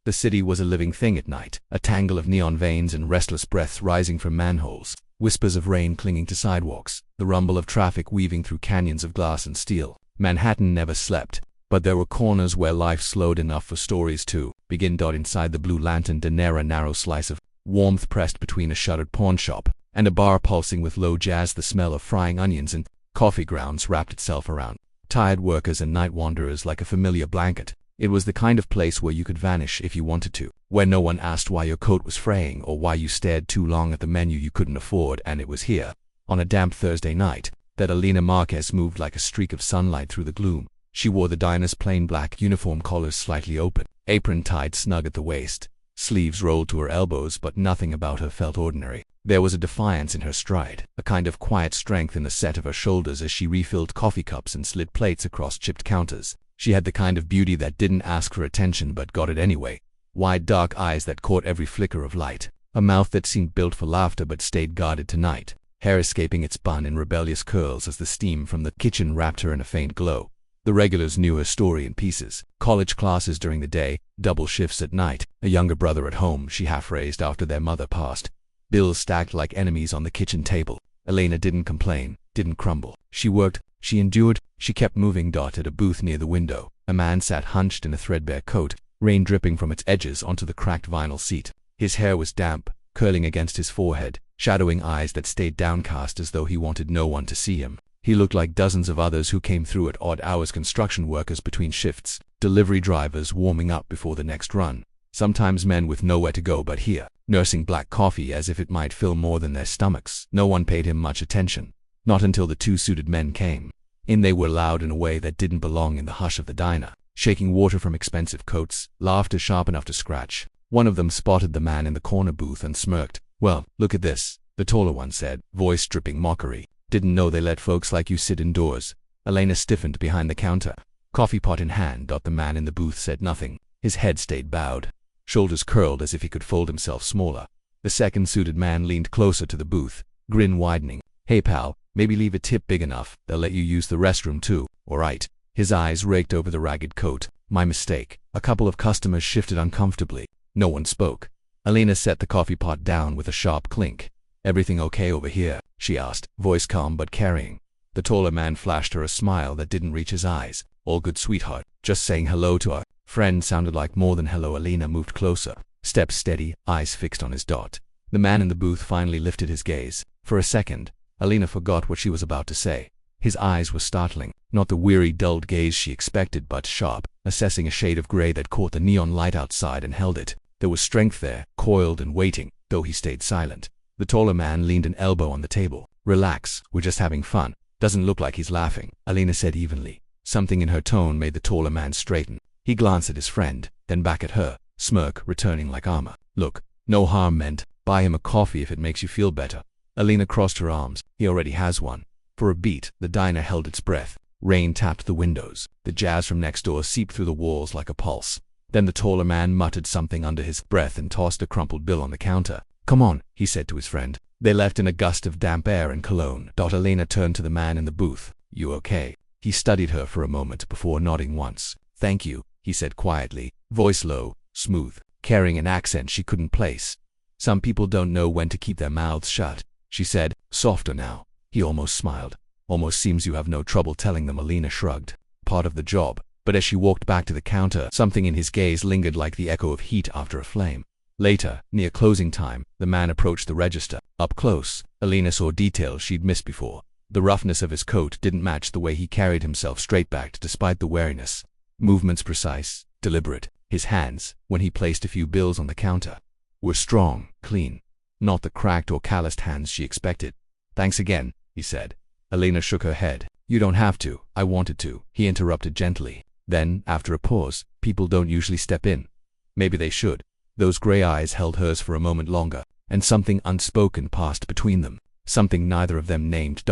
The city was a living thing at night, a tangle of neon veins and restless breaths rising from manholes, whispers of rain clinging to sidewalks, the rumble of traffic weaving through canyons of glass and steel. Manhattan never slept, but there were corners where life slowed enough for stories to begin. Inside the Blue Lantern dinner, a narrow slice of warmth pressed between a shuttered pawn shop and a bar pulsing with low jazz. The smell of frying onions and coffee grounds wrapped itself around tired workers and night wanderers like a familiar blanket. It was the kind of place where you could vanish if you wanted to, where no one asked why your coat was fraying or why you stared too long at the menu you couldn't afford. And it was here, on a damp Thursday night, that Elena Marquez moved like a streak of sunlight through the gloom. She wore the diner's plain black uniform, collars slightly open, apron tied snug at the waist, sleeves rolled to her elbows, but nothing about her felt ordinary. There was a defiance in her stride, a kind of quiet strength in the set of her shoulders as she refilled coffee cups and slid plates across chipped counters. She had the kind of beauty that didn't ask for attention but got it anyway. Wide dark eyes that caught every flicker of light, a mouth that seemed built for laughter but stayed guarded tonight, hair escaping its bun in rebellious curls as the steam from the kitchen wrapped her in a faint glow. The regulars knew her story in pieces: college classes during the day, double shifts at night, a younger brother at home she half-raised after their mother passed. Bills stacked like enemies on the kitchen table. Elena didn't complain, didn't crumble. She worked, she endured, she kept moving. At a booth near the window, a man sat hunched in a threadbare coat, rain dripping from its edges onto the cracked vinyl seat. His hair was damp, curling against his forehead, shadowing eyes that stayed downcast as though he wanted no one to see him. He looked like dozens of others who came through at odd hours: construction workers between shifts, delivery drivers warming up before the next run, sometimes men with nowhere to go but here, nursing black coffee as if it might fill more than their stomachs. No one paid him much attention, not until the two suited men came in. They were loud in a way that didn't belong in the hush of the diner, shaking water from expensive coats, laughter sharp enough to scratch. One of them spotted the man in the corner booth and smirked. "Well, look at this," the taller one said, voice dripping mockery. "Didn't know they let folks like you sit indoors." Elena stiffened behind the counter, coffee pot in hand. The man in the booth said nothing. His head stayed bowed, shoulders curled as if he could fold himself smaller. The second suited man leaned closer to the booth, grin widening. "Hey pal, maybe leave a tip big enough they'll let you use the restroom too, alright?" His eyes raked over the ragged coat. "My mistake." A couple of customers shifted uncomfortably. No one spoke. Elena set the coffee pot down with a sharp clink. "Everything okay over here?" she asked, voice calm but carrying. The taller man flashed her a smile that didn't reach his eyes. "All good, sweetheart. Just saying hello to our friend." Sounded like more than hello. Elena moved closer, steps steady, eyes fixed on his dot. The man in the booth finally lifted his gaze. For a second, Elena forgot what she was about to say. His eyes were startling, not the weary, dulled gaze she expected, but sharp, assessing a shade of gray that caught the neon light outside and held it. There was strength there, coiled and waiting, though he stayed silent. The taller man leaned an elbow on the table. "Relax, we're just having fun. Doesn't look like he's laughing," Elena said evenly. Something in her tone made the taller man straighten. He glanced at his friend, then back at her, smirk returning like armor. "Look, no harm meant. Buy him a coffee if it makes you feel better." Elena crossed her arms. "He already has one." For a beat, the diner held its breath. Rain tapped the windows. The jazz from next door seeped through the walls like a pulse. Then the taller man muttered something under his breath and tossed a crumpled bill on the counter. "Come on," he said to his friend. They left in a gust of damp air and cologne. Elena turned to the man in the booth. "You okay?" He studied her for a moment before nodding once. "Thank you," he said quietly, voice low, smooth, carrying an accent she couldn't place. "Some people don't know when to keep their mouths shut," she said, softer now. He almost smiled. "Almost seems you have no trouble telling them." Elena shrugged. "Part of the job." But as she walked back to the counter, something in his gaze lingered like the echo of heat after a flame. Later, near closing time, the man approached the register. Up close, Elena saw details she'd missed before. The roughness of his coat didn't match the way he carried himself, straight-backed despite the wariness. Movements precise, deliberate. His hands, when he placed a few bills on the counter, were strong, clean. Not the cracked or calloused hands she expected. "Thanks again," he said. Elena shook her head. "You don't have to. I wanted to," he interrupted gently. Then, after a pause, "People don't usually step in." Maybe they should. Those gray eyes held hers for a moment longer, and something unspoken passed between them. Something neither of them named.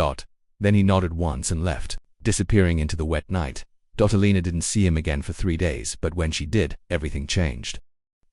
Then he nodded once and left, disappearing into the wet night. Elena didn't see him again for 3 days, but when she did, everything changed.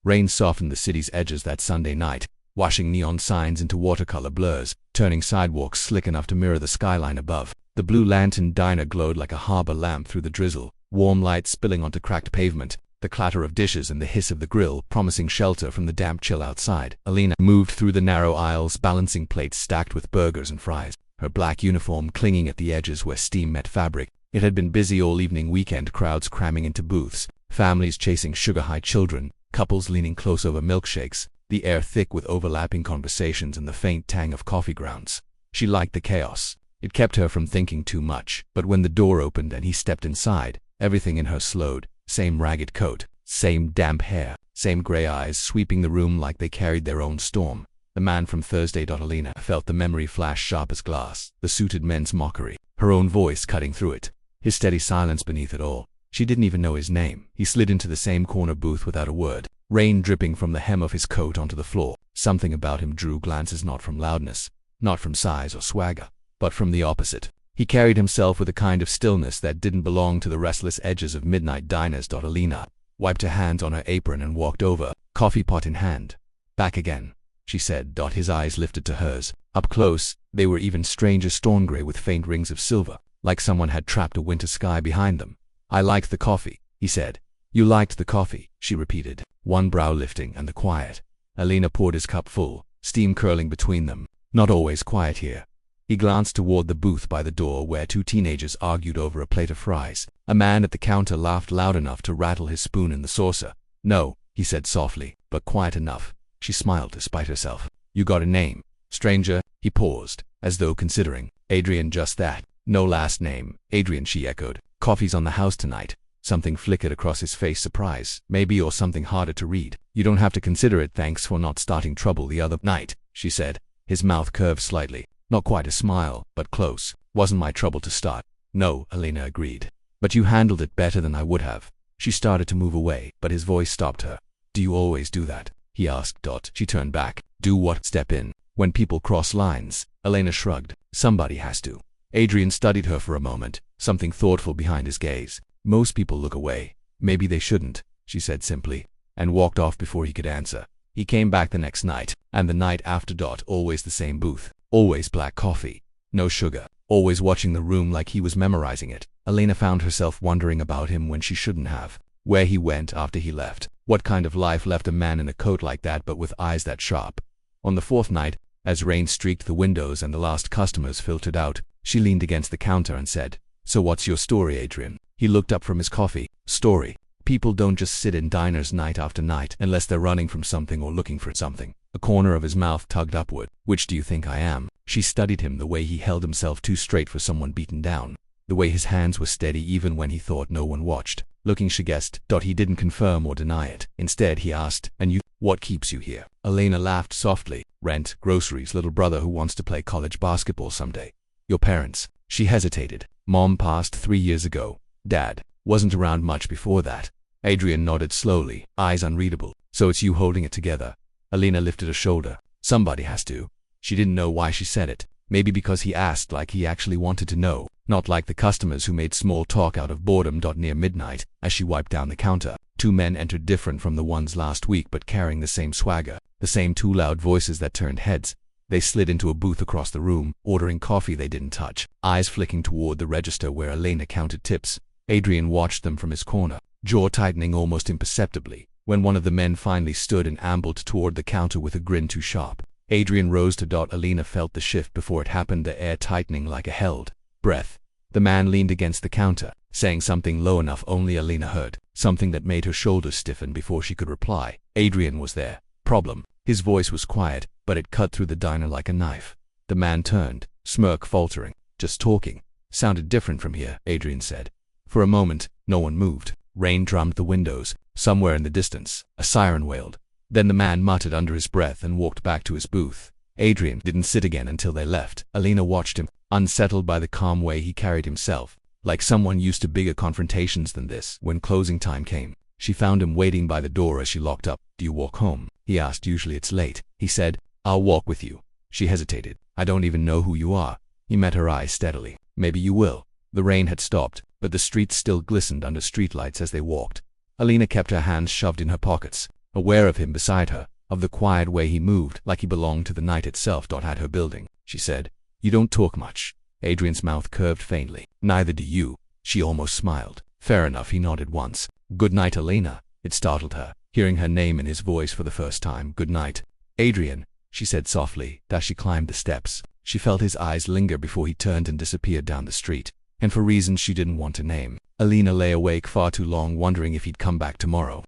Rain softened the city's edges that Sunday night, washing neon signs into watercolor blurs, turning sidewalks slick enough to mirror the skyline above. The Blue Lantern diner glowed like a harbor lamp through the drizzle, warm light spilling onto cracked pavement, the clatter of dishes and the hiss of the grill promising shelter from the damp chill outside. Elena moved through the narrow aisles, balancing plates stacked with burgers and fries, her black uniform clinging at the edges where steam met fabric. It had been busy all evening, weekend crowds cramming into booths, families chasing sugar-high children, couples leaning close over milkshakes, the air thick with overlapping conversations and the faint tang of coffee grounds. She liked the chaos. It kept her from thinking too much. But when the door opened and he stepped inside, everything in her slowed. Same ragged coat, same damp hair, same gray eyes sweeping the room like they carried their own storm. The man from Thursday. Elena felt the memory flash sharp as glass, the suited men's mockery, her own voice cutting through it, his steady silence beneath it all. She didn't even know his name. He slid into the same corner booth without a word, rain dripping from the hem of his coat onto the floor. Something about him drew glances, not from loudness, not from size or swagger, but from the opposite. He carried himself with a kind of stillness that didn't belong to the restless edges of midnight diners. Elena wiped her hands on her apron and walked over, coffee pot in hand. Back again, she said. His eyes lifted to hers. Up close, they were even stranger, storm gray with faint rings of silver, like someone had trapped a winter sky behind them. I liked the coffee, he said. You liked the coffee, she repeated, one brow lifting and the quiet. Elena poured his cup full, steam curling between them. Not always quiet here. He glanced toward the booth by the door where two teenagers argued over a plate of fries. A man at the counter laughed loud enough to rattle his spoon in the saucer. No, he said softly, but quiet enough. She smiled despite herself. You got a name? Stranger? He paused, as though considering. Adrian, just that. No last name. Adrian, she echoed. Coffee's on the house tonight. Something flickered across his face, surprise. Maybe, or something harder to read. You don't have to consider it. Thanks for not starting trouble the other night, she said. His mouth curved slightly. Not quite a smile, but close. Wasn't my trouble to start. No, Elena agreed. But you handled it better than I would have. She started to move away, but his voice stopped her. Do you always do that? He asked. She turned back. Do what? Step in. When people cross lines. Elena shrugged. Somebody has to. Adrian studied her for a moment, something thoughtful behind his gaze. Most people look away. Maybe they shouldn't, she said simply, and walked off before he could answer. He came back the next night, and the night after. Always the same booth. Always black coffee. No sugar. Always watching the room like he was memorizing it. Elena found herself wondering about him when she shouldn't have. Where he went after he left. What kind of life left a man in a coat like that but with eyes that sharp? On the fourth night, as rain streaked the windows and the last customers filtered out, she leaned against the counter and said, So what's your story, Adrian? He looked up from his coffee. Story. People don't just sit in diners night after night unless they're running from something or looking for something. A corner of his mouth tugged upward. Which do you think I am? She studied him, the way he held himself too straight for someone beaten down. The way his hands were steady even when he thought no one watched. Looking, she guessed. He didn't confirm or deny it. Instead, he asked, And you? What keeps you here? Elena laughed softly. Rent, groceries, little brother who wants to play college basketball someday. Your parents? She hesitated. Mom passed 3 years ago. Dad wasn't around much before that. Adrian nodded slowly, eyes unreadable. So it's you holding it together. Elena lifted a shoulder. Somebody has to. She didn't know why she said it. Maybe because he asked like he actually wanted to know, not like the customers who made small talk out of boredom. Near midnight, as she wiped down the counter, two men entered, different from the ones last week but carrying the same swagger, the same two loud voices that turned heads. They slid into a booth across the room, ordering coffee they didn't touch, eyes flicking toward the register where Elena counted tips. Adrian watched them from his corner, jaw tightening almost imperceptibly, when one of the men finally stood and ambled toward the counter with a grin too sharp. Adrian rose to. Elena felt the shift before it happened, the air tightening like a held breath. The man leaned against the counter, saying something low enough only Elena heard, something that made her shoulders stiffen before she could reply. Adrian was there. Problem. His voice was quiet, but it cut through the diner like a knife. The man turned, smirk faltering. Just talking. Sounded different from here, Adrian said. For a moment, no one moved. Rain drummed the windows. Somewhere in the distance, a siren wailed. Then the man muttered under his breath and walked back to his booth. Adrian didn't sit again until they left. Elena watched him, unsettled by the calm way he carried himself, like someone used to bigger confrontations than this. When closing time came, she found him waiting by the door as she locked up. Do you walk home? He asked. Usually it's late. He said, I'll walk with you. She hesitated. I don't even know who you are. He met her eyes steadily. Maybe you will. The rain had stopped, but the streets still glistened under streetlights as they walked. Elena kept her hands shoved in her pockets, aware of him beside her, of the quiet way he moved, like he belonged to the night itself. At her building, she said, You don't talk much. Adrian's mouth curved faintly. Neither do you. She almost smiled. Fair enough, he nodded once. Good night, Elena. It startled her, hearing her name in his voice for the first time. "Good night, Adrian," she said softly. As she climbed the steps, she felt his eyes linger before he turned and disappeared down the street. And for reasons she didn't want to name, Elena lay awake far too long wondering if he'd come back tomorrow.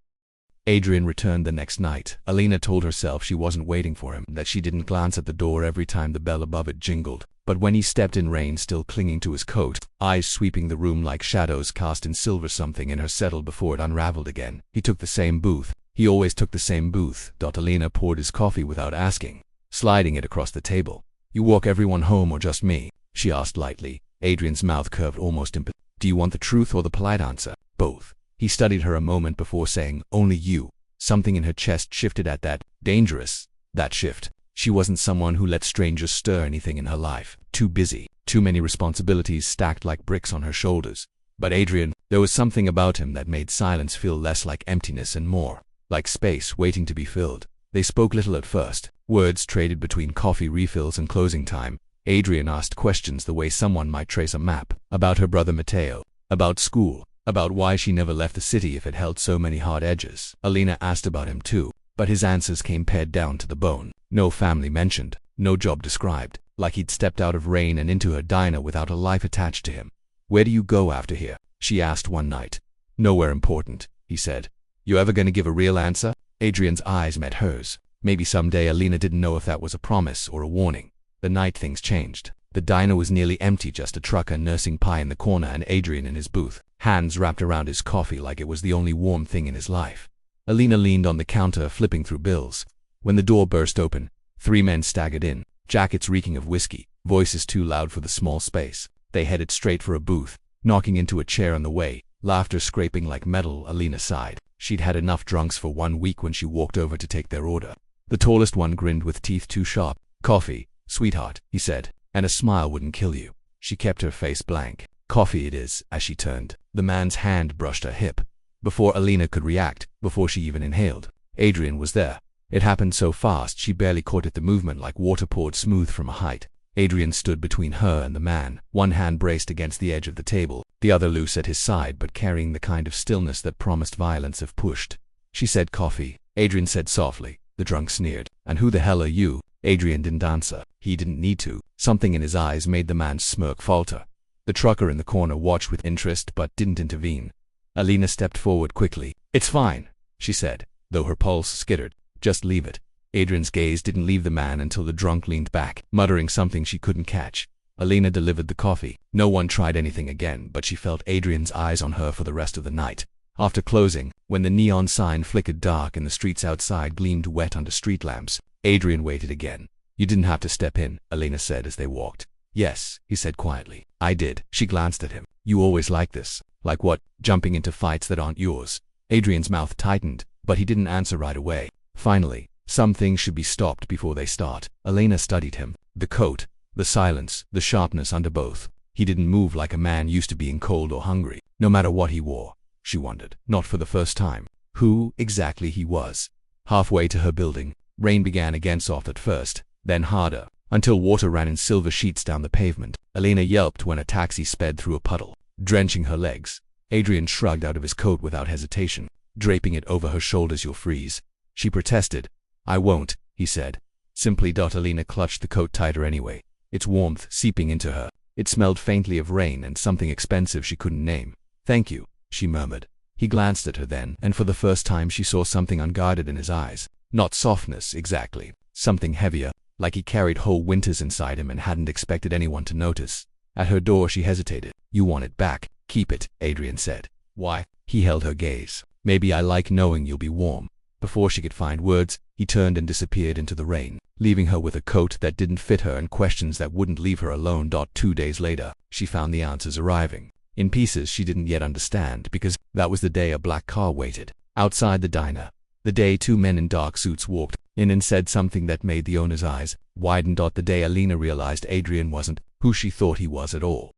Adrian returned the next night. Elena told herself she wasn't waiting for him, that she didn't glance at the door every time the bell above it jingled. But when he stepped in, Rain still clinging to his coat, eyes sweeping the room like shadows cast in silver, something in her settled before it unraveled again. He took the same booth. He always took the same booth. Elena poured his coffee without asking, sliding it across the table. "You walk everyone home or just me?" she asked lightly. Adrian's mouth curved almost impotent. "Do you want the truth or the polite answer?" "Both." He studied her a moment before saying, "Only you." Something in her chest shifted at that. Dangerous. That shift. She wasn't someone who let strangers stir anything in her life. Too busy. Too many responsibilities stacked like bricks on her shoulders. But Adrian, there was something about him that made silence feel less like emptiness and more like space waiting to be filled. They spoke little at first. Words traded between coffee refills and closing time. Adrian asked questions the way someone might trace a map. About her brother Matteo. About school. About why she never left the city if it held so many hard edges. Elena asked about him too, but his answers came pared down to the bone. No family mentioned, no job described, like he'd stepped out of Rain and into her diner without a life attached to him. "Where do you go after here?" she asked one night. "Nowhere important," he said. "You ever gonna give a real answer?" Adrian's eyes met hers. Maybe someday. Elena didn't know if that was a promise or a warning. The night things changed. The diner was nearly empty, just a trucker nursing pie in the corner and Adrian in his booth, hands wrapped around his coffee like it was the only warm thing in his life. Elena leaned on the counter, flipping through bills. When the door burst open, 3 men staggered in, jackets reeking of whiskey, voices too loud for the small space. They headed straight for a booth, knocking into a chair on the way, laughter scraping like metal. Elena sighed. She'd had enough drunks for 1 week when she walked over to take their order. The tallest one grinned with teeth too sharp. "Coffee, sweetheart," he said, "and a smile wouldn't kill you." She kept her face blank. "Coffee it is." As she turned, the man's hand brushed her hip. Before Elena could react, before she even inhaled, Adrian was there. It happened so fast she barely caught it, the movement like water poured smooth from a height. Adrian stood between her and the man, one hand braced against the edge of the table, the other loose at his side but carrying the kind of stillness that promised violence if pushed. She said, "Coffee," Adrian said softly. The drunk sneered. "And who the hell are you?" Adrian didn't answer. He didn't need to. Something in his eyes made the man's smirk falter. The trucker in the corner watched with interest but didn't intervene. Elena stepped forward quickly. "It's fine," she said, though her pulse skittered. "Just leave it." Adrian's gaze didn't leave the man until the drunk leaned back, muttering something she couldn't catch. Elena delivered the coffee. No one tried anything again, but she felt Adrian's eyes on her for the rest of the night. After closing, when the neon sign flickered dark and the streets outside gleamed wet under street lamps, Adrian waited again. "You didn't have to step in," Elena said as they walked. "Yes," he said quietly. "I did." She glanced at him. "You always like this." "Like what?" "Jumping into fights that aren't yours." Adrian's mouth tightened, but he didn't answer right away. Finally, some things should be stopped before they start. Elena studied him. The coat, the silence, the sharpness under both. He didn't move like a man used to being cold or hungry, no matter what he wore. She wondered, not for the first time, who exactly he was. Halfway to her building, rain began again, soft at first, then harder, until water ran in silver sheets down the pavement. Elena yelped when a taxi sped through a puddle, drenching her legs. Adrian shrugged out of his coat without hesitation, draping it over her shoulders. "You'll freeze." She protested. "I won't," he said. Simply. Elena clutched the coat tighter anyway, its warmth seeping into her. It smelled faintly of rain and something expensive she couldn't name. "Thank you," she murmured. He glanced at her then, and for the first time she saw something unguarded in his eyes. Not softness exactly, something heavier, like he carried whole winters inside him and hadn't expected anyone to notice. At her door she hesitated. "You want it back. Keep it," Adrian said. "Why?" He held her gaze. "Maybe I like knowing you'll be warm." Before she could find words, he turned and disappeared into the rain, leaving her with a coat that didn't fit her and questions that wouldn't leave her alone. 2 days later, she found the answers arriving, in pieces she didn't yet understand, because that was the day a black car waited outside the diner. The day 2 men in dark suits walked in and said something that made the owner's eyes widen. The day Elena realized Adrian wasn't who she thought he was at all.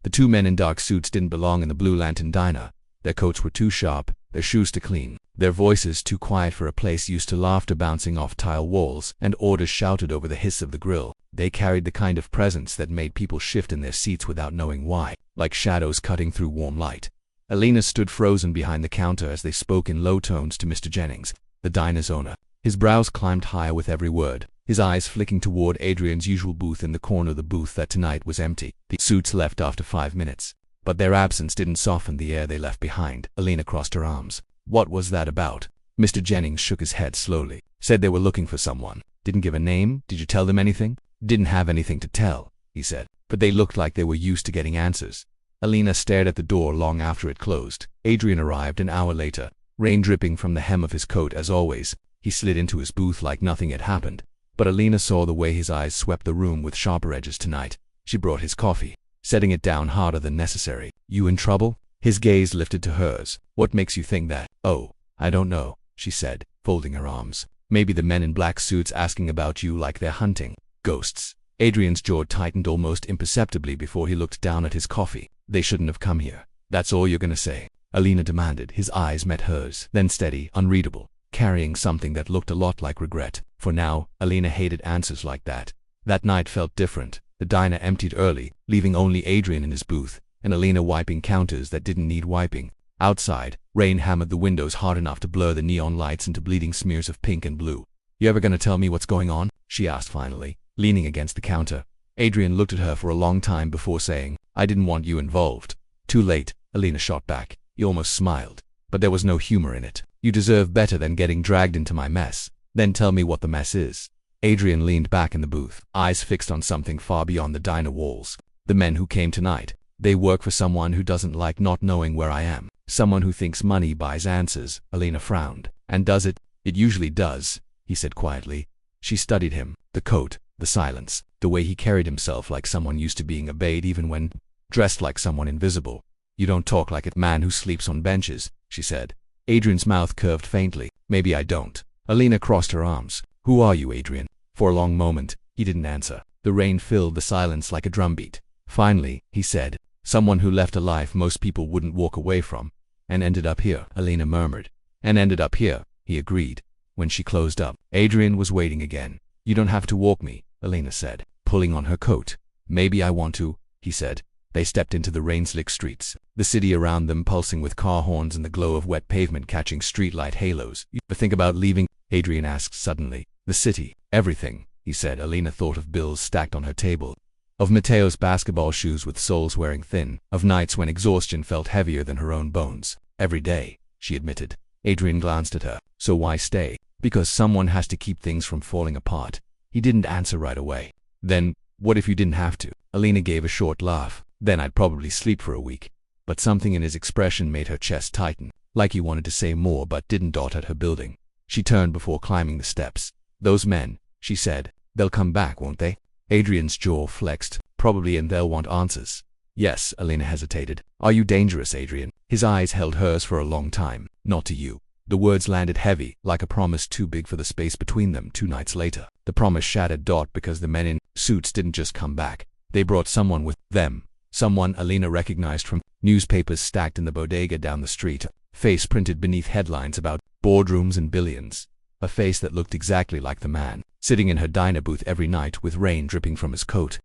The 2 men in dark suits didn't belong in the Blue Lantern diner. Their coats were too sharp, their shoes too clean, their voices too quiet for a place used to laughter bouncing off tile walls and orders shouted over the hiss of the grill. They carried the kind of presence that made people shift in their seats without knowing why, like shadows cutting through warm light. Elena stood frozen behind the counter as they spoke in low tones to Mr. Jennings, the diner's owner. His brows climbed higher with every word, his eyes flicking toward Adrian's usual booth in the corner of the booth that tonight was empty. The suits left after 5 minutes. But their absence didn't soften the air they left behind. Elena crossed her arms. What was that about? Mr. Jennings shook his head slowly. Said they were looking for someone. Didn't give a name? Did you tell them anything? Didn't have anything to tell, he said. But they looked like they were used to getting answers. Elena stared at the door long after it closed. Adrian arrived an hour later, rain dripping from the hem of his coat as always. He slid into his booth like nothing had happened. But Elena saw the way his eyes swept the room with sharper edges tonight. She brought his coffee, setting it down harder than necessary. You in trouble? His gaze lifted to hers. What makes you think that? Oh, I don't know, she said, folding her arms. Maybe the men in black suits asking about you like they're hunting ghosts. Adrian's jaw tightened almost imperceptibly before he looked down at his coffee. They shouldn't have come here. That's all you're gonna say? Elena demanded. His eyes met hers, then steady, unreadable, carrying something that looked a lot like regret. For now, Elena hated answers like that. That night felt different. The diner emptied early, leaving only Adrian in his booth, and Elena wiping counters that didn't need wiping. Outside, rain hammered the windows hard enough to blur the neon lights into bleeding smears of pink and blue. You ever gonna tell me what's going on? She asked finally, leaning against the counter. Adrian looked at her for a long time before saying, I didn't want you involved. Too late, Elena shot back. He almost smiled, but there was no humor in it. You deserve better than getting dragged into my mess. Then tell me what the mess is. Adrian leaned back in the booth, eyes fixed on something far beyond the diner walls. The men who came tonight. They work for someone who doesn't like not knowing where I am. Someone who thinks money buys answers. Elena frowned. And does it? It usually does, he said quietly. She studied him, the coat, the silence, the way he carried himself like someone used to being obeyed even when dressed like someone invisible. You don't talk like a man who sleeps on benches, she said. Adrian's mouth curved faintly. Maybe I don't. Elena crossed her arms. Who are you, Adrian? For a long moment, he didn't answer. The rain filled the silence like a drumbeat. Finally, he said, someone who left a life most people wouldn't walk away from, and ended up here, Elena murmured. And ended up here, he agreed. When she closed up, Adrian was waiting again. You don't have to walk me, Elena said, pulling on her coat. Maybe I want to, he said. They stepped into the rain-slick streets, the city around them pulsing with car horns and the glow of wet pavement catching streetlight halos. You ever think about leaving? Adrian asked suddenly. The city, everything, he said. Elena thought of bills stacked on her table, of Mateo's basketball shoes with soles wearing thin, of nights when exhaustion felt heavier than her own bones. Every day, she admitted. Adrian glanced at her. So why stay? Because someone has to keep things from falling apart. He didn't answer right away. Then, what if you didn't have to? Elena gave a short laugh. Then I'd probably sleep for a week. But something in his expression made her chest tighten, like he wanted to say more but didn't. At her building. She turned before climbing the steps. Those men, she said, they'll come back, won't they? Adrian's jaw flexed. Probably, and they'll want answers. Yes, Elena hesitated. Are you dangerous, Adrian? His eyes held hers for a long time. Not to you. The words landed heavy, like a promise too big for the space between them. 2 nights later, the promise shattered. Because the men in suits didn't just come back. They brought someone with them. Someone Elena recognized from newspapers stacked in the bodega down the street, face printed beneath headlines about boardrooms and billions. A face that looked exactly like the man, sitting in her diner booth every night with rain dripping from his coat.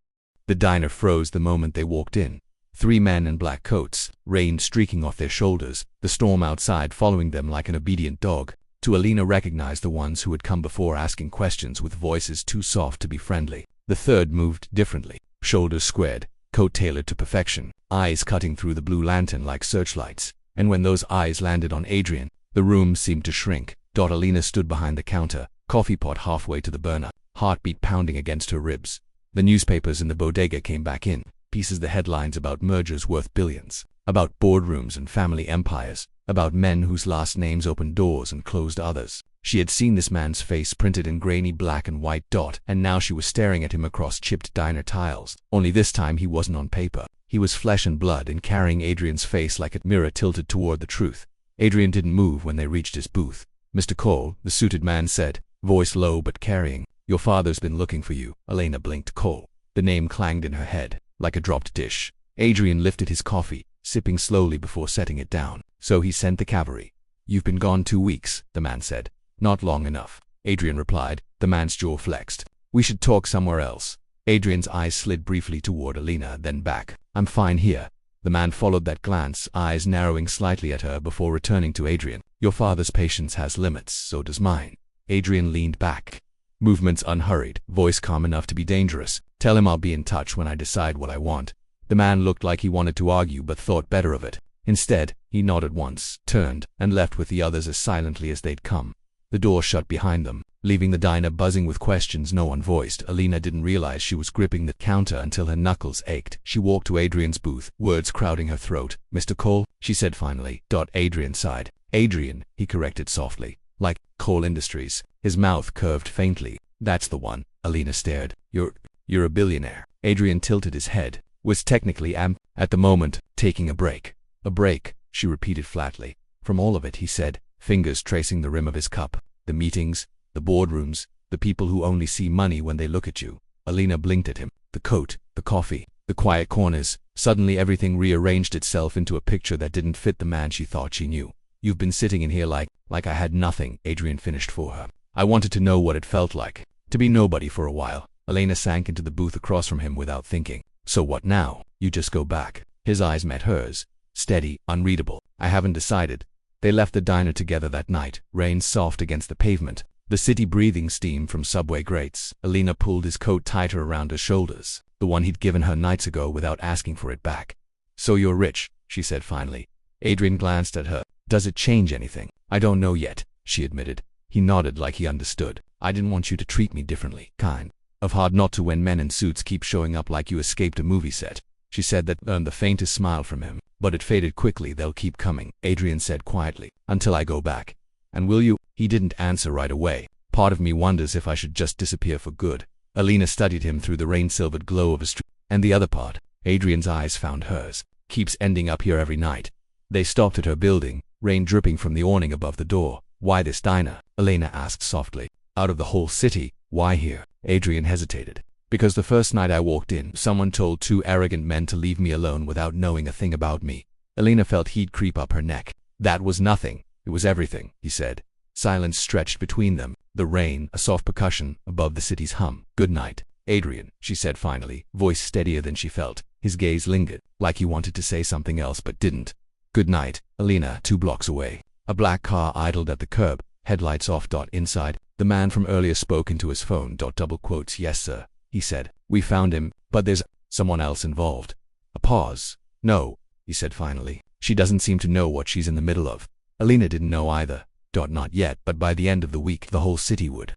The diner froze the moment they walked in. 3 men in black coats, rain streaking off their shoulders, the storm outside following them like an obedient dog. To Elena recognized the ones who had come before, asking questions with voices too soft to be friendly. The third moved differently, shoulders squared, coat tailored to perfection, eyes cutting through the blue lantern like searchlights. And when those eyes landed on Adrian, the room seemed to shrink. Elena stood behind the counter, coffee pot halfway to the burner, heartbeat pounding against her ribs. The newspapers in the bodega came back in, pieces the headlines about mergers worth billions, about boardrooms and family empires, about men whose last names opened doors and closed others. She had seen this man's face printed in grainy black and white, and now she was staring at him across chipped diner tiles. Only this time he wasn't on paper. He was flesh and blood and carrying Adrian's face like a mirror tilted toward the truth. Adrian didn't move when they reached his booth. Mr. Cole, the suited man said, voice low but carrying. Your father's been looking for you. Elena blinked. Cole. The name clanged in her head, like a dropped dish. Adrian lifted his coffee, sipping slowly before setting it down. So he sent the cavalry. You've been gone 2 weeks, the man said. Not long enough, Adrian replied. The man's jaw flexed. We should talk somewhere else. Adrian's eyes slid briefly toward Elena, then back. I'm fine here. The man followed that glance, eyes narrowing slightly at her before returning to Adrian. Your father's patience has limits, so does mine. Adrian leaned back. Movements unhurried, voice calm enough to be dangerous. Tell him I'll be in touch when I decide what I want. The man looked like he wanted to argue but thought better of it. Instead, he nodded once, turned, and left with the others as silently as they'd come. The door shut behind them, leaving the diner buzzing with questions no one voiced. Elena didn't realize she was gripping the counter until her knuckles ached. She walked to Adrian's booth, words crowding her throat. Mr. Cole, she said finally. Adrian sighed. Adrian, he corrected softly. Like Cole Industries. His mouth curved faintly. That's the one. Elena stared. You're a billionaire. Adrian tilted his head. Was technically at the moment, taking a break. A break, she repeated flatly. From all of it, he said, fingers tracing the rim of his cup. The meetings, the boardrooms, the people who only see money when they look at you. Elena blinked at him. The coat, the coffee, the quiet corners. Suddenly everything rearranged itself into a picture that didn't fit the man she thought she knew. You've been sitting in here like I had nothing, Adrian finished for her. I wanted to know what it felt like. To be nobody for a while. Elena sank into the booth across from him without thinking. So what now? You just go back. His eyes met hers. Steady, unreadable. I haven't decided. They left the diner together that night, rain soft against the pavement, the city breathing steam from subway grates. Elena pulled his coat tighter around her shoulders, the one he'd given her nights ago without asking for it back. So you're rich, she said finally. Adrian glanced at her. Does it change anything? I don't know yet, she admitted. He nodded like he understood. I didn't want you to treat me differently, kind of hard not to when men in suits keep showing up like you escaped a movie set. She said that earned the faintest smile from him, but it faded quickly. They'll keep coming, Adrian said quietly, until I go back. And will you? He didn't answer right away. Part of me wonders if I should just disappear for good. Elena studied him through the rain-silvered glow of a street. And the other part, Adrian's eyes found hers, keeps ending up here every night. They stopped at her building, rain dripping from the awning above the door. Why this diner? Elena asked softly. Out of the whole city, why here? Adrian hesitated. Because the first night I walked in, someone told two arrogant men to leave me alone without knowing a thing about me. Elena felt heat creep up her neck. That was nothing. It was everything, he said. Silence stretched between them. The rain, a soft percussion, above the city's hum. Good night, Adrian, she said finally, voice steadier than she felt. His gaze lingered, like he wanted to say something else but didn't. Good night, Elena. 2 blocks away. A black car idled at the curb, headlights off. Inside, the man from earlier spoke into his phone. Double quotes. Yes, sir, he said. We found him, but there's someone else involved. A pause. No, he said finally. She doesn't seem to know what she's in the middle of. Elena didn't know either. Not yet, but by the end of the week, the whole city would.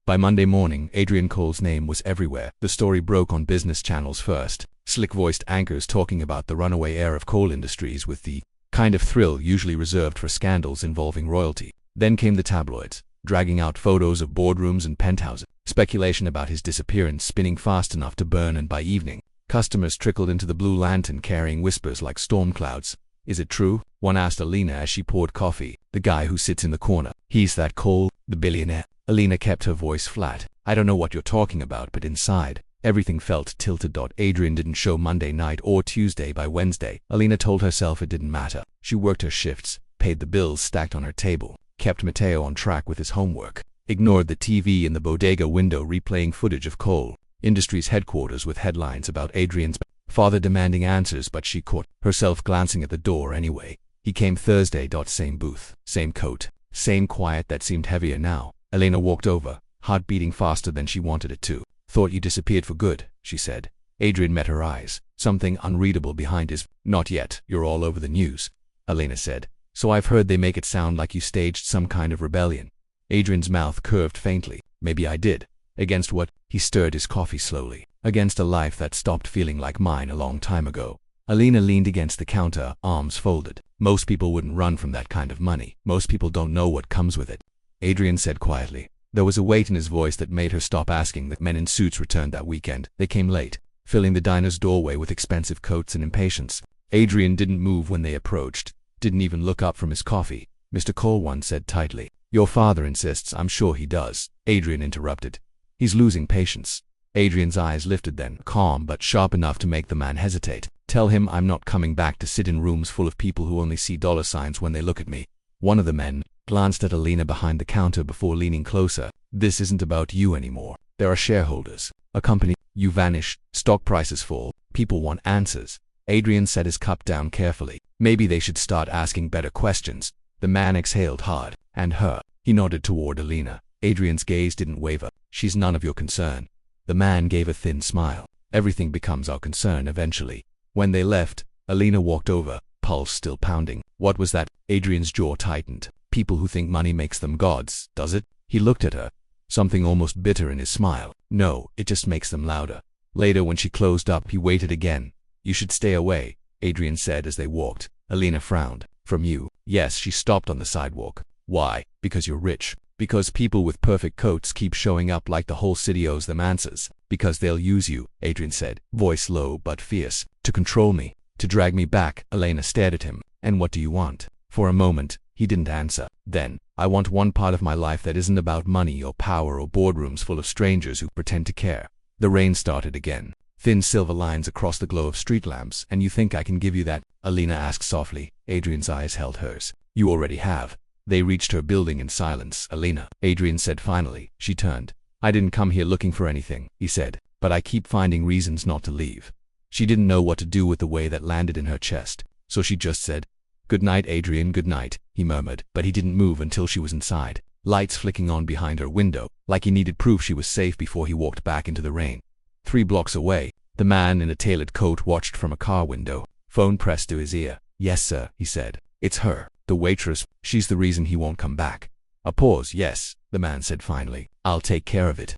By Monday morning, Adrian Cole's name was everywhere. The story broke on business channels first. Slick-voiced anchors talking about the runaway heir of Cole Industries with the kind of thrill usually reserved for scandals involving royalty. Then came the tabloids, dragging out photos of boardrooms and penthouses. Speculation about his disappearance spinning fast enough to burn, and by evening, customers trickled into the Blue Lantern carrying whispers like storm clouds. Is it true? One asked Elena as she poured coffee. The guy who sits in the corner. He's that Cole, the billionaire. Elena kept her voice flat. I don't know what you're talking about, but inside, everything felt tilted. Adrian didn't show Monday night or Tuesday. By Wednesday, Elena told herself it didn't matter. She worked her shifts, paid the bills stacked on her table, kept Matteo on track with his homework, ignored the TV in the bodega window replaying footage of Cole Industries headquarters with headlines about Adrian's father demanding answers, but she caught herself glancing at the door anyway. He came Thursday. Same booth, same coat, same quiet that seemed heavier now. Elena walked over, heart beating faster than she wanted it to. Thought you disappeared for good, she said. Adrian met her eyes, something unreadable behind his. Not yet, you're all over the news, Elena said. So I've heard. They make it sound like you staged some kind of rebellion. Adrian's mouth curved faintly. Maybe I did. Against what? He stirred his coffee slowly. Against a life that stopped feeling like mine a long time ago. Elena leaned against the counter, arms folded. Most people wouldn't run from that kind of money. Most people don't know what comes with it. Adrian said quietly. There was a weight in his voice that made her stop asking. The men in suits returned that weekend. They came late, filling the diner's doorway with expensive coats and impatience. Adrian didn't move when they approached, didn't even look up from his coffee. Mr. Cole, one said tightly. Your father insists. I'm sure he does, Adrian interrupted. He's losing patience. Adrian's eyes lifted then, calm but sharp enough to make the man hesitate. Tell him I'm not coming back to sit in rooms full of people who only see dollar signs when they look at me. One of the men glanced at Elena behind the counter before leaning closer. This isn't about you anymore. There are shareholders, a company. You vanish, stock prices fall, people want answers. Adrian set his cup down carefully. Maybe they should start asking better questions. The man exhaled hard. And her? He nodded toward Elena. Adrian's gaze didn't waver. She's none of your concern. The man gave a thin smile. Everything becomes our concern eventually. When they left, Elena walked over, pulse still pounding. What was that? Adrian's jaw tightened. People who think money makes them gods, does it? He looked at her. Something almost bitter in his smile. No, it just makes them louder. Later when she closed up, he waited again. You should stay away, Adrian said as they walked. Elena frowned. From you? Yes, she stopped on the sidewalk. Why? Because you're rich. Because people with perfect coats keep showing up like the whole city owes them answers. Because they'll use you, Adrian said, voice low but fierce. To control me. To drag me back. Elena stared at him. And what do you want? For a moment, he didn't answer. Then, I want one part of my life that isn't about money or power or boardrooms full of strangers who pretend to care. The rain started again. Thin silver lines across the glow of street lamps. And you think I can give you that? Elena asked softly. Adrian's eyes held hers. You already have. They reached her building in silence. Elena, Adrian said finally. She turned. I didn't come here looking for anything, he said, but I keep finding reasons not to leave. She didn't know what to do with the way that landed in her chest, so she just said, Good night, Adrian, good night, he murmured, but he didn't move until she was inside, lights flicking on behind her window, like he needed proof she was safe before he walked back into the rain. 3 blocks away, the man in a tailored coat watched from a car window, phone pressed to his ear. Yes, sir, he said. It's her, the waitress. She's the reason he won't come back. A pause. Yes, the man said finally. I'll take care of it.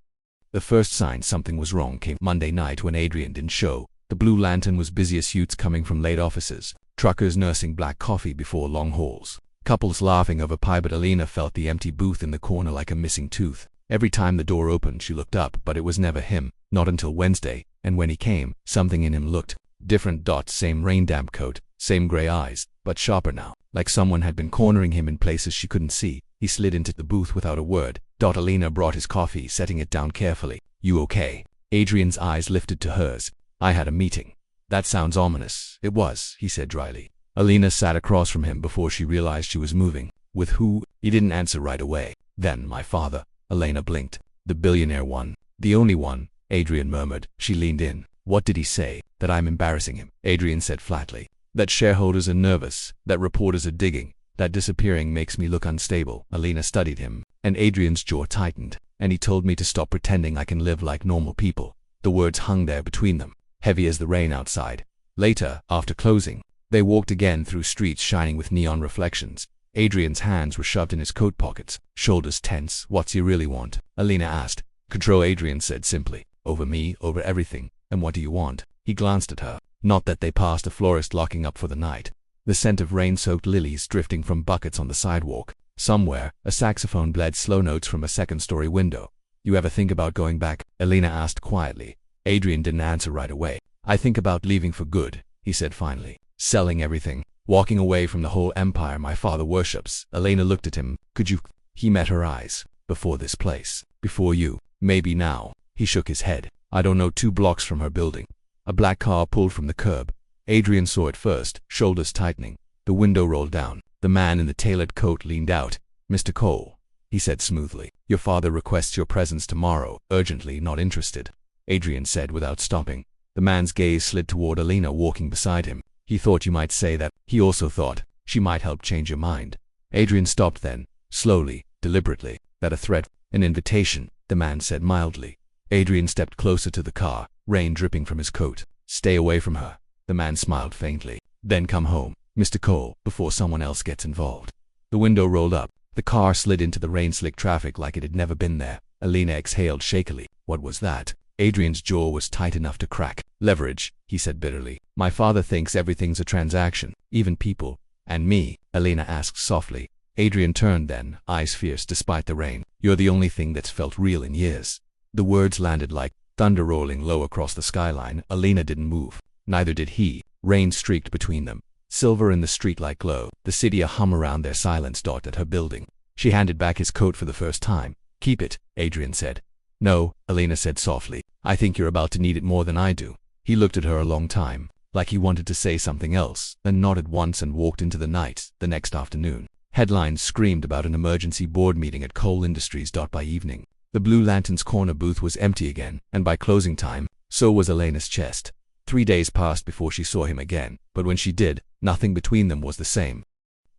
The first sign something was wrong came Monday night when Adrian didn't show. The Blue Lantern was busy as suits coming from late offices, truckers nursing black coffee before long hauls, couples laughing over pie, but Elena felt the empty booth in the corner like a missing tooth. Every time the door opened, she looked up, but it was never him, not until Wednesday, and when he came, something in him looked different. Same rain-damp coat, same gray eyes, but sharper now, like someone had been cornering him in places she couldn't see. He slid into the booth without a word. Elena brought his coffee, setting it down carefully. You okay? Adrian's eyes lifted to hers. I had a meeting. That sounds ominous. It was, he said dryly. Elena sat across from him before she realized she was moving. With who? He didn't answer right away. Then my father. Elena blinked. The billionaire one. The only one, Adrian murmured. She leaned in. What did he say? That I'm embarrassing him, Adrian said flatly. That shareholders are nervous, that reporters are digging, that disappearing makes me look unstable. Elena studied him, and Adrian's jaw tightened. And he told me to stop pretending I can live like normal people. The words hung there between them, heavy as the rain outside. Later, after closing, they walked again through streets shining with neon reflections. Adrian's hands were shoved in his coat pockets, shoulders tense. What's he really want? Elena asked. Control, Adrian said simply. Over me, over everything. And what do you want? He glanced at her. Not that they passed a florist locking up for the night. The scent of rain-soaked lilies drifting from buckets on the sidewalk. Somewhere, a saxophone bled slow notes from a second-story window. You ever think about going back? Elena asked quietly. Adrian didn't answer right away. I think about leaving for good, he said finally. Selling everything. Walking away from the whole empire my father worships. Elena looked at him. Could you? He met her eyes. Before this place. Before you. Maybe now. He shook his head. I don't know. 2 blocks from her building. A black car pulled from the curb. Adrian saw it first, shoulders tightening. The window rolled down. The man in the tailored coat leaned out. Mr. Cole, he said smoothly. Your father requests your presence tomorrow. Urgently, not interested. Adrian said without stopping. The man's gaze slid toward Elena walking beside him. He thought you might say that. He also thought she might help change your mind. Adrian stopped then, slowly, deliberately. That a threat? An invitation, the man said mildly. Adrian stepped closer to the car, rain dripping from his coat. Stay away from her. The man smiled faintly. Then come home, Mr. Cole, before someone else gets involved. The window rolled up. The car slid into the rain-slick traffic like it had never been there. Elena exhaled shakily. What was that? Adrian's jaw was tight enough to crack. Leverage, he said bitterly. My father thinks everything's a transaction, even people. And me? Elena asked softly. Adrian turned then, eyes fierce despite the rain. You're the only thing that's felt real in years. The words landed like thunder rolling low across the skyline. Elena didn't move. Neither did he. Rain streaked between them. Silver in the streetlight glow. The city a hum around their silence. At her building. She handed back his coat for the first time. Keep it, Adrian said. No, Elena said softly. I think you're about to need it more than I do. He looked at her a long time, like he wanted to say something else, then nodded once and walked into the night. The next afternoon, headlines screamed about an emergency board meeting at Cole Industries. By evening, the Blue Lantern's corner booth was empty again, and by closing time, so was Elena's chest. 3 days passed before she saw him again, but when she did, nothing between them was the same.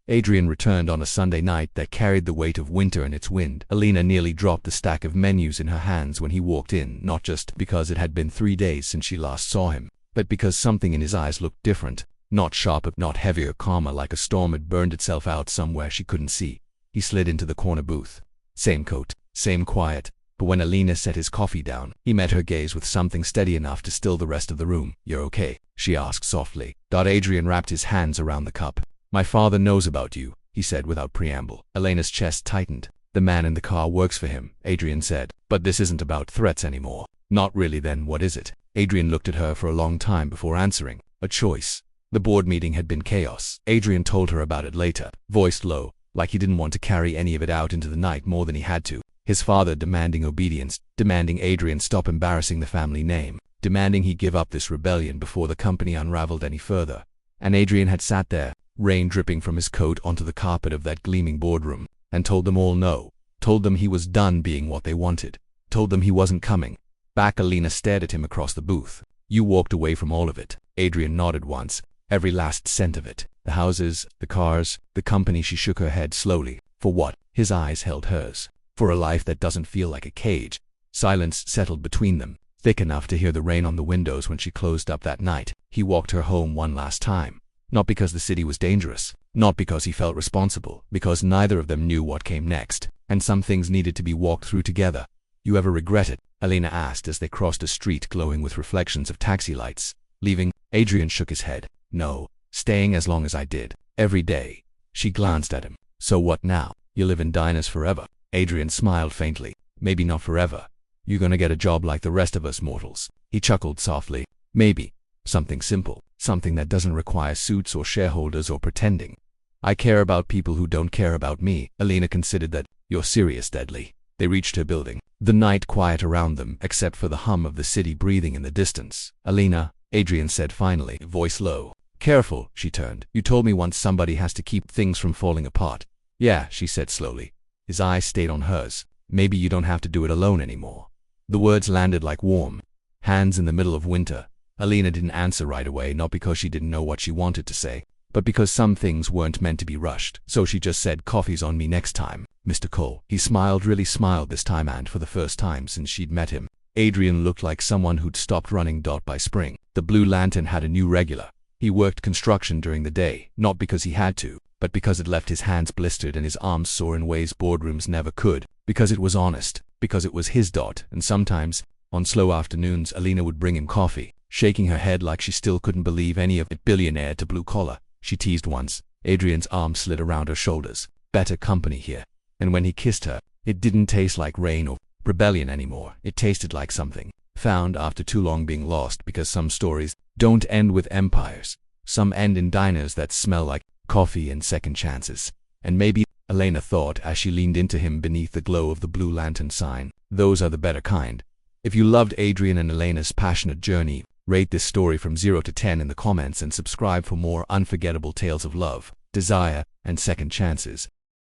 Adrian returned on a Sunday night that carried the weight of winter in its wind. Elena nearly dropped the stack of menus in her hands when he walked in, not just because it had been 3 days since she last saw him, but because something in his eyes looked different. Not sharper, not heavier, calmer, like a storm had burned itself out somewhere she couldn't see. He slid into the corner booth. Same coat, same quiet. But when Elena set his coffee down, he met her gaze with something steady enough to still the rest of the room. "You're okay?" she asked softly. Adrian wrapped his hands around the cup. "My father knows about you," he said without preamble. Elena's chest tightened. "The man in the car works for him," Adrian said. "But this isn't about threats anymore." "Not really, then what is it?" Adrian looked at her for a long time before answering. "A choice." The board meeting had been chaos. Adrian told her about it later, voiced low, like he didn't want to carry any of it out into the night more than he had to. His father demanding obedience, demanding Adrian stop embarrassing the family name, demanding he give up this rebellion before the company unraveled any further. And Adrian had sat there, rain dripping from his coat onto the carpet of that gleaming boardroom, and told them all no, told them he was done being what they wanted, told them he wasn't coming back. Elena stared at him across the booth. "You walked away from all of it." Adrian nodded once. "Every last cent of it. The houses, the cars, the company." She shook her head slowly. "For what?" His eyes held hers. "For a life that doesn't feel like a cage." Silence settled between them, thick enough to hear the rain on the windows when she closed up that night. He walked her home one last time. Not because the city was dangerous, not because he felt responsible, because neither of them knew what came next, and some things needed to be walked through together. "You ever regret it?" Elena asked as they crossed a street glowing with reflections of taxi lights. "Leaving?" Adrian shook his head. "No, staying as long as I did. Every day." She glanced at him. "So what now? You live in diners forever?" Adrian smiled faintly. "Maybe not forever. You're gonna get a job like the rest of us mortals." He chuckled softly. "Maybe. Something simple. Something that doesn't require suits or shareholders or pretending. I care about people who don't care about me." Elena considered that. "You're serious, Deadly." They reached her building. The night quiet around them, except for the hum of the city breathing in the distance. "Elena," Adrian said finally, voice low. "Careful." She turned. "You told me once somebody has to keep things from falling apart." "Yeah," she said slowly. His eyes stayed on hers. "Maybe you don't have to do it alone anymore." The words landed like warm hands in the middle of winter. Elena didn't answer right away, not because she didn't know what she wanted to say, but because some things weren't meant to be rushed. So she just said, "Coffee's on me next time, Mr. Cole." He smiled, really smiled this time, and for the first time since she'd met him. Adrian looked like someone who'd stopped running. By spring, the Blue Lantern had a new regular. He worked construction during the day, not because he had to, but because it left his hands blistered and his arms sore in ways boardrooms never could, because it was honest, because it was his. And sometimes, on slow afternoons, Elena would bring him coffee, shaking her head like she still couldn't believe any of it. "Billionaire to blue collar," she teased once. Adrian's arm slid around her shoulders. "Better company here." And when he kissed her, it didn't taste like rain or rebellion anymore. It tasted like something found after too long being lost, because some stories don't end with empires. Some end in diners that smell like coffee and second chances. And maybe, Elena thought as she leaned into him beneath the glow of the Blue Lantern sign, those are the better kind. If you loved Adrian and Elena's passionate journey, rate this story from 0 to 10 in the comments and subscribe for more unforgettable tales of love, desire, and second chances.